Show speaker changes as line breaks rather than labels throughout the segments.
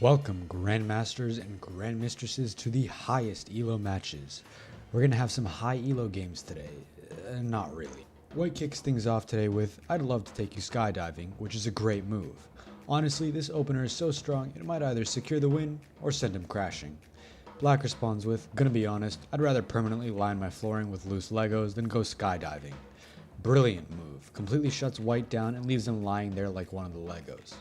Welcome, Grandmasters and Grandmistresses, to the highest ELO matches. We're going to have some high ELO games today. Not really. White kicks things off today with, I'd love to take you skydiving, which is a great move. Honestly, this opener is so strong it might either secure the win or send him crashing. Black responds with, gonna be honest, I'd rather permanently line my flooring with loose Legos than go skydiving. Brilliant move. Completely shuts White down and leaves him lying there like one of the Legos.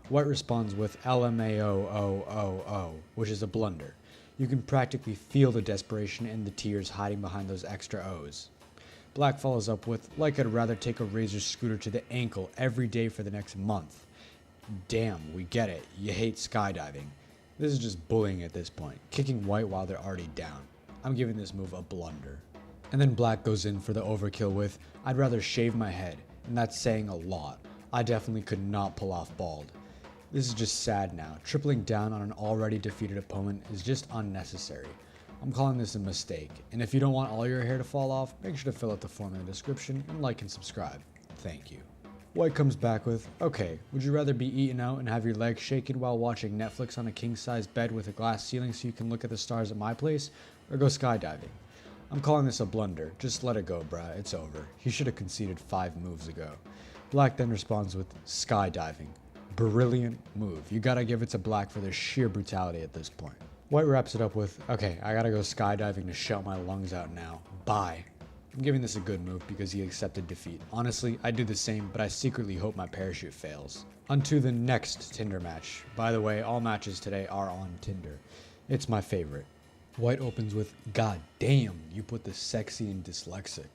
White responds with LMAO, which is a blunder. You can practically feel the desperation and the tears hiding behind those extra O's. Black follows up with, like I'd rather take a Razor scooter to the ankle every day for the next month. Damn, we get it. You hate skydiving. This is just bullying at this point, kicking White while they're already down. I'm giving this move a blunder. And then Black goes in for the overkill with, I'd rather shave my head, and that's saying a lot. I definitely could not pull off bald. This is just sad now. Tripling down on an already defeated opponent is just unnecessary. I'm calling this a mistake, and if you don't want all your hair to fall off, make sure to fill out the form in the description and like and subscribe. Thank you. White comes back with, okay, would you rather be eaten out and have your legs shaken while watching Netflix on a king-size bed with a glass ceiling so you can look at the stars at my place, or go skydiving? I'm calling this a blunder. Just let it go, bruh. It's over. He should have conceded 5 moves ago. Black then responds with skydiving. Brilliant move. You gotta give it to Black for their sheer brutality at this point. White wraps it up with, okay, I gotta go skydiving to shout my lungs out now. Bye. I'm giving this a good move because he accepted defeat. Honestly, I do the same, but I secretly hope my parachute fails. On to the next Tinder match. By the way, all matches today are on Tinder. It's my favorite. White opens with, God damn, you put the sexy and dyslexic.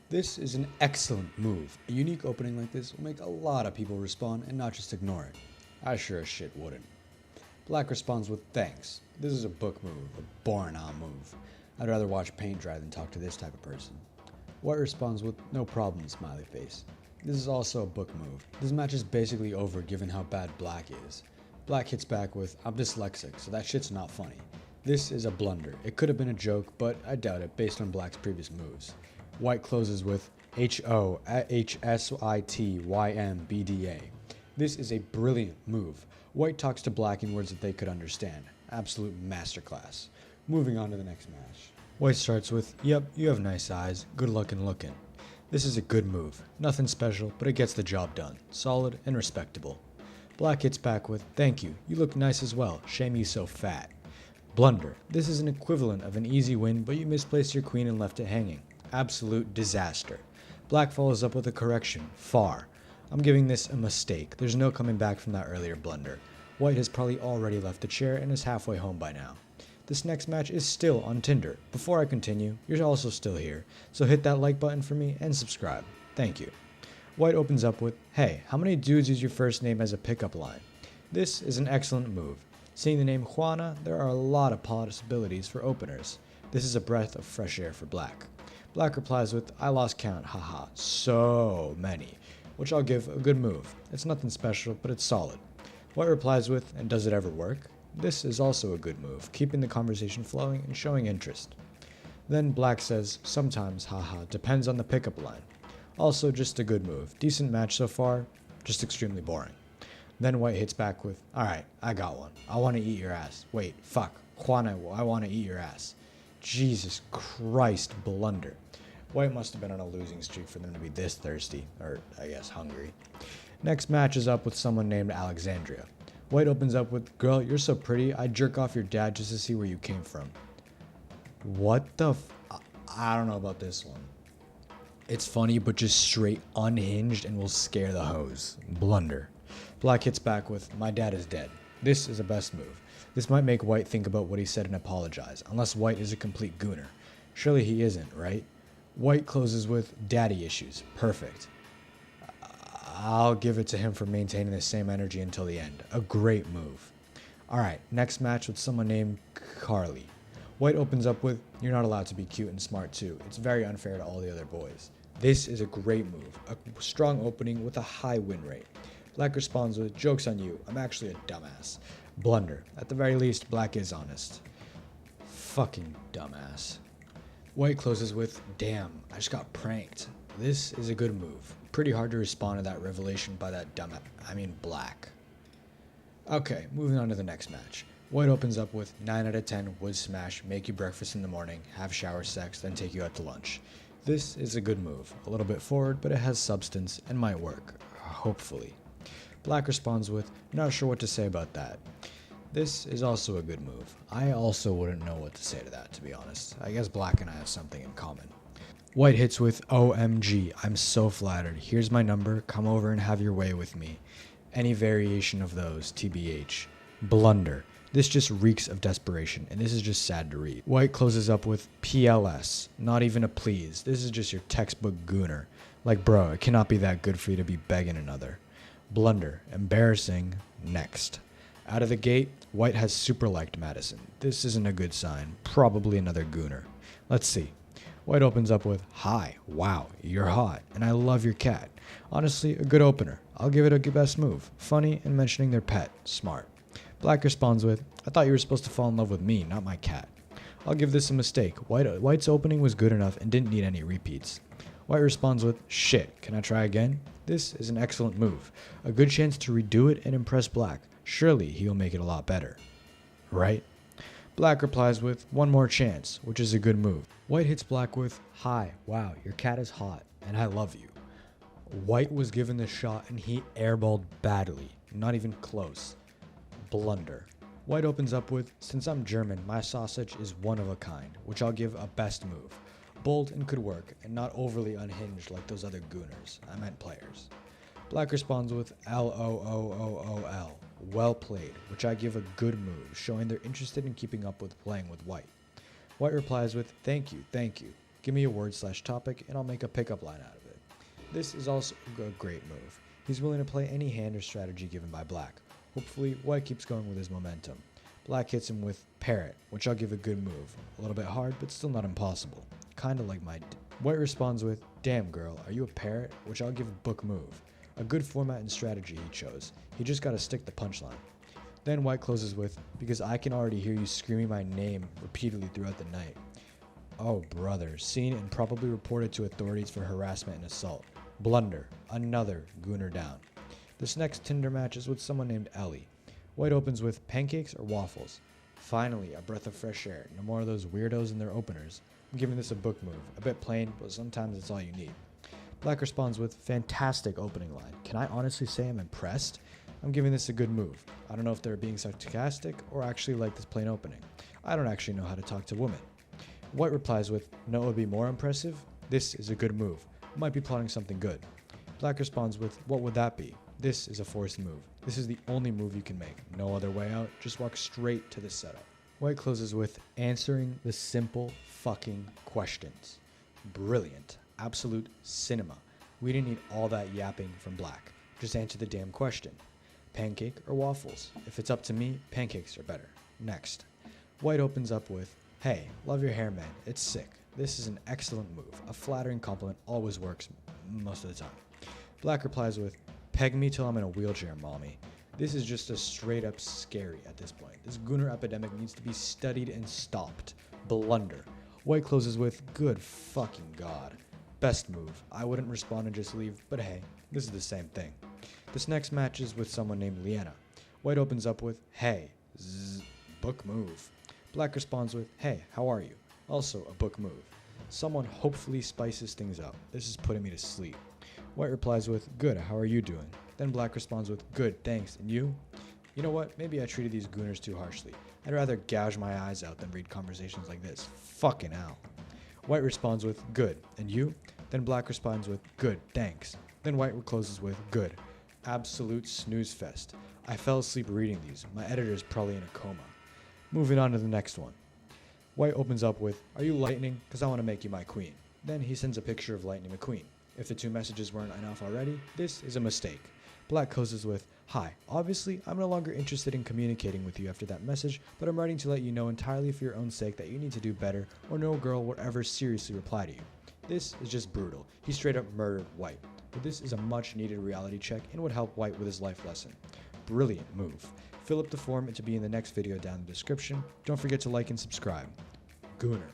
This is an excellent move. A unique opening like this will make a lot of people respond and not just ignore it. I sure as shit wouldn't. Black responds with, thanks. This is a book move, a boring-on move. I'd rather watch paint dry than talk to this type of person. White responds with, no problem, smiley face. This is also a book move. This match is basically over given how bad Black is. Black hits back with, I'm dyslexic, so that shit's not funny. This is a blunder. It could have been a joke, but I doubt it based on Black's previous moves. White closes with HOHSITYMBDA. This is a brilliant move. White talks to Black in words that they could understand. Absolute masterclass. Moving on to the next match. White starts with, yep, you have nice eyes. Good luck in looking. This is a good move. Nothing special, but it gets the job done. Solid and respectable. Black hits back with, thank you. You look nice as well. Shame you so fat. Blunder. This is an equivalent of an easy win, but you misplaced your queen and left it hanging. Absolute disaster. Black follows up with a correction. Far. I'm giving this a mistake. There's no coming back from that earlier blunder. White has probably already left the chair and is halfway home by now. This next match is still on Tinder. Before I continue, you're also still here, so hit that like button for me and subscribe. Thank you. White opens up with, hey, how many dudes use your first name as a pickup line? This is an excellent move. Seeing the name Juana, there are a lot of possibilities for openers. This is a breath of fresh air for Black. Black replies with, I lost count, haha, so many, which I'll give a good move. It's nothing special, but it's solid. White replies with, and does it ever work? This is also a good move, keeping the conversation flowing and showing interest. Then Black says, sometimes, haha, depends on the pickup line. Also just a good move. Decent match so far, just extremely boring. Then White hits back with, alright, I got one. I want to eat your ass. Wait, fuck. Juana, I want to eat your ass. Jesus Christ, blunder. White must have been on a losing streak for them to be this thirsty, or I guess hungry. Next match is up with someone named Alexandria. White opens up with, girl, you're so pretty, I'd jerk off your dad just to see where you came from. What the I don't know about this one. It's funny, but just straight unhinged and will scare the hoes. Blunder. Black hits back with, my dad is dead. This is a best move. This might make White think about what he said and apologize, unless White is a complete gooner. Surely he isn't, right? White closes with, daddy issues. Perfect. I'll give it to him for maintaining the same energy until the end. A great move. Alright, next match with someone named Carly. White opens up with, you're not allowed to be cute and smart too. It's very unfair to all the other boys. This is a great move. A strong opening with a high win rate. Black responds with, joke's on you. I'm actually a dumbass. Blunder. At the very least, Black is honest. Fucking dumbass. White closes with, damn, I just got pranked. This is a good move. Pretty hard to respond to that revelation by that Black. Okay, moving on to the next match. White opens up with 9 out of 10 would smash, make you breakfast in the morning, have shower sex, then take you out to lunch. This is a good move, a little bit forward, but it has substance and might work, hopefully. Black responds with, not sure what to say about that. This is also a good move. I also wouldn't know what to say to that, to be honest. I guess Black and I have something in common. White hits with, OMG, I'm so flattered. Here's my number, come over and have your way with me. Any variation of those, TBH. Blunder. This just reeks of desperation, and this is just sad to read. White closes up with PLS. Not even a please. This is just your textbook Gooner. Like, bro, it cannot be that good for you to be begging another. Blunder. Embarrassing. Next. Out of the gate, White has super liked Madison. This isn't a good sign. Probably another Gooner. Let's see. White opens up with, hi, wow, you're hot, and I love your cat. Honestly, a good opener. I'll give it a best move. Funny and mentioning their pet. Smart. Black responds with, I thought you were supposed to fall in love with me, not my cat. I'll give this a mistake. White's opening was good enough and didn't need any repeats. White responds with, shit, can I try again? This is an excellent move. A good chance to redo it and impress Black. Surely he'll make it a lot better. Right? Black replies with, one more chance, which is a good move. White hits Black with, hi, wow, your cat is hot, and I love you. White was given the shot and he airballed badly, not even close. Blunder. White opens up with, since I'm German, my sausage is one of a kind, which I'll give a best move. Bold and could work, and not overly unhinged like those other Gooners. I meant players. Black responds with, LOOOOL. Well played, which I give a good move, showing they're interested in keeping up with playing with White. White replies with, thank you. Give me a word/topic and I'll make a pickup line out of it. This is also a great move. He's willing to play any hand or strategy given by Black. Hopefully, White keeps going with his momentum. Black hits him with parrot, which I'll give a good move. A little bit hard, but still not impossible. Kinda like my... White responds with, damn girl, are you a parrot? Which I'll give a book move. A good format and strategy he chose. He just gotta stick the punchline. Then White closes with, because I can already hear you screaming my name repeatedly throughout the night. Oh brother, seen and probably reported to authorities for harassment and assault. Blunder, another Gooner down. This next Tinder match is with someone named Ellie. White opens with pancakes or waffles. Finally, a breath of fresh air. No more of those weirdos and their openers. I'm giving this a book move. A bit plain, but sometimes it's all you need. Black responds with, fantastic opening line. Can I honestly say I'm impressed? I'm giving this a good move. I don't know if they're being sarcastic or actually like this plain opening. I don't actually know how to talk to women. White replies with, no, it would be more impressive? This is a good move. Might be plotting something good. Black responds with, what would that be? This is a forced move. This is the only move you can make. No other way out. Just walk straight to the setup. White closes with, answering the simple fucking questions. Brilliant. Absolute cinema. We didn't need all that yapping from Black. Just answer the damn question. Pancake or waffles? If it's up to me, pancakes are better. Next. White opens up with, hey, love your hair, man. It's sick. This is an excellent move. A flattering compliment always works most of the time. Black replies with, peg me till I'm in a wheelchair, mommy. This is just a straight up scary at this point. This Gooner epidemic needs to be studied and stopped. Blunder. White closes with, good fucking god. Best move. I wouldn't respond and just leave, but hey, this is the same thing. This next match is with someone named Leanna. White opens up with, hey, book move. Black responds with, hey, how are you? Also a book move. Someone hopefully spices things up. This is putting me to sleep. White replies with, good, how are you doing? Then Black responds with, good, thanks, and you? You know what, maybe I treated these Gooners too harshly. I'd rather gouge my eyes out than read conversations like this. Fucking hell. White responds with, good, and you? Then Black responds with, good, thanks. Then White closes with, good. Absolute snooze fest. I fell asleep reading these. My editor's probably in a coma. Moving on to the next one. White opens up with, are you Lightning? Because I want to make you my queen. Then he sends a picture of Lightning McQueen. If the two messages weren't enough already, this is a mistake. Black closes with, hi, obviously I'm no longer interested in communicating with you after that message, but I'm writing to let you know entirely for your own sake that you need to do better or no girl will ever seriously reply to you. This is just brutal. He straight up murdered White. But this is a much needed reality check and would help White with his life lesson. Brilliant move. Fill up the form to be in the next video down in the description. Don't forget to like and subscribe. Gooner.